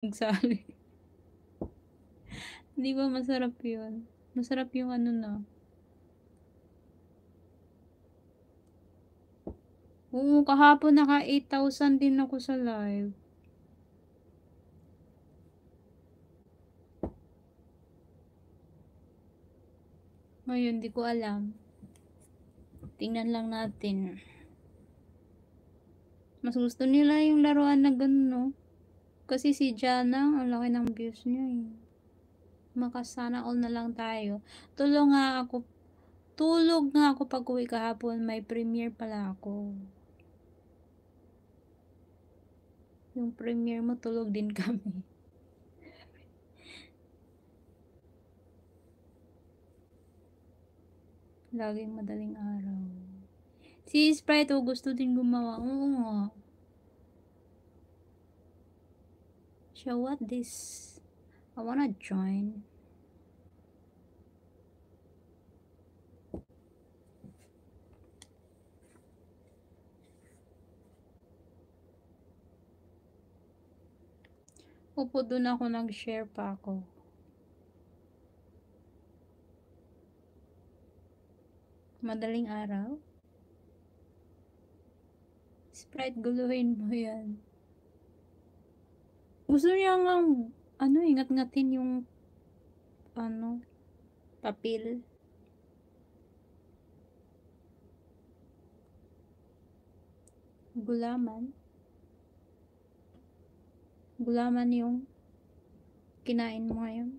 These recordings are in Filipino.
Nagsali. Di ba masarap yun? Masarap yung ano na. Oo, kahapon naka 8,000 din ako sa live. Ngayon, di ko alam. Tingnan lang natin. Mas gusto nila yung laruan na ganun, no? Kasi si Jana, ang laki ng views niya eh. Makasana all na lang tayo. Tulog nga ako pag uwi kahapon. May premiere pala ako. Yung premiere mo, tulog din kami. Laging madaling araw. Si Sprite, oh, gusto din gumawa. Oo nga. Siya, what this? I wanna join. Upo dun ako, nag-share pa ako. Madaling araw? Sprite, guluhin mo yan. Gusto niya nga, ano, ingat-ngatin yung, ano, papel. Gulaman. Gulaman yung kinain mo ngayon.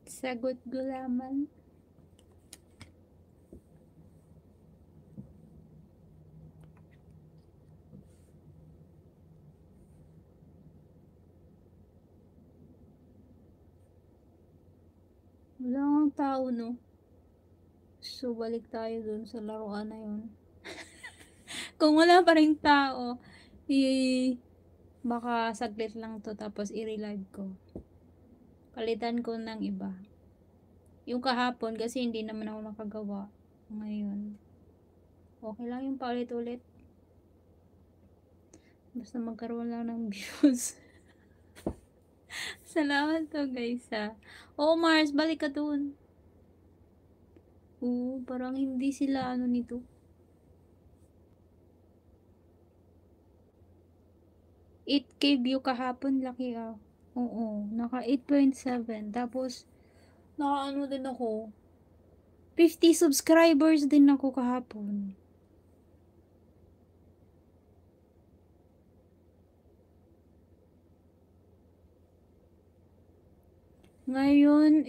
Sagot gulaman. Wala kang tao, no? So, balik tayo dun sa laruan na yun. Kung wala pa rin tao, baka saglit lang to tapos i-relive ko. Palitan ko ng iba. Yung kahapon kasi hindi naman ako nakagawa. Ngayon, okay lang yung paulit-ulit. Basta magkaroon lang ng views. Salamat to guys ha. Oo Mars, balik ka dun. Oo, parang hindi sila ano nito. 8K view kahapon, laki ah. Oo, naka 8.7. Tapos, naka ano din ako. 50 subscribers din ako kahapon. Ngayon,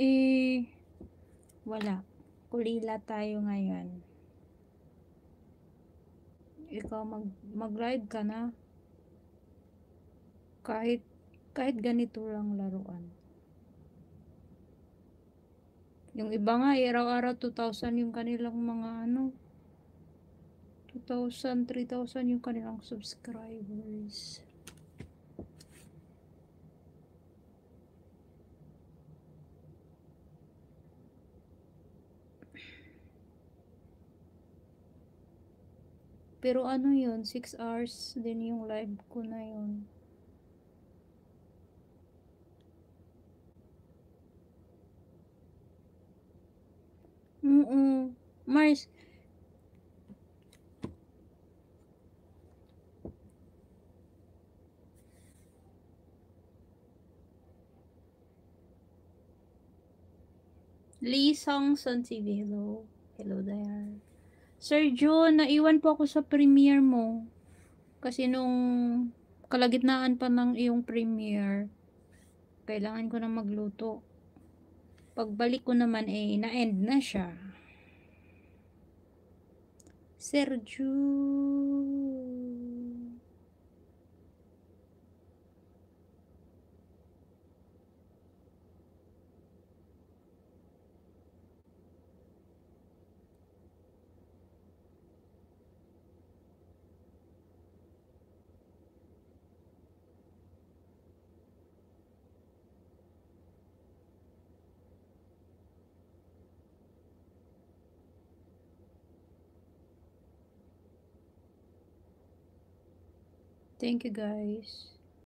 wala. Kulila tayo ngayon. Ikaw mag-live ka na. Kahit ganito lang laruan. Yung iba nga, araw-araw 2,000 yung kanilang mga ano. 2,000, 3,000 yung kanilang subscribers. Pero ano yun, 6 hours din yung live ko na yun. Mars, Lee Song-son TV, hello. Hello there. Sir John, naiwan po ako sa premiere mo. Kasi nung kalagitnaan pa ng iyong premiere, kailangan ko na magluto. Pagbalik ko naman na-end na siya. Sergio. Thank you guys.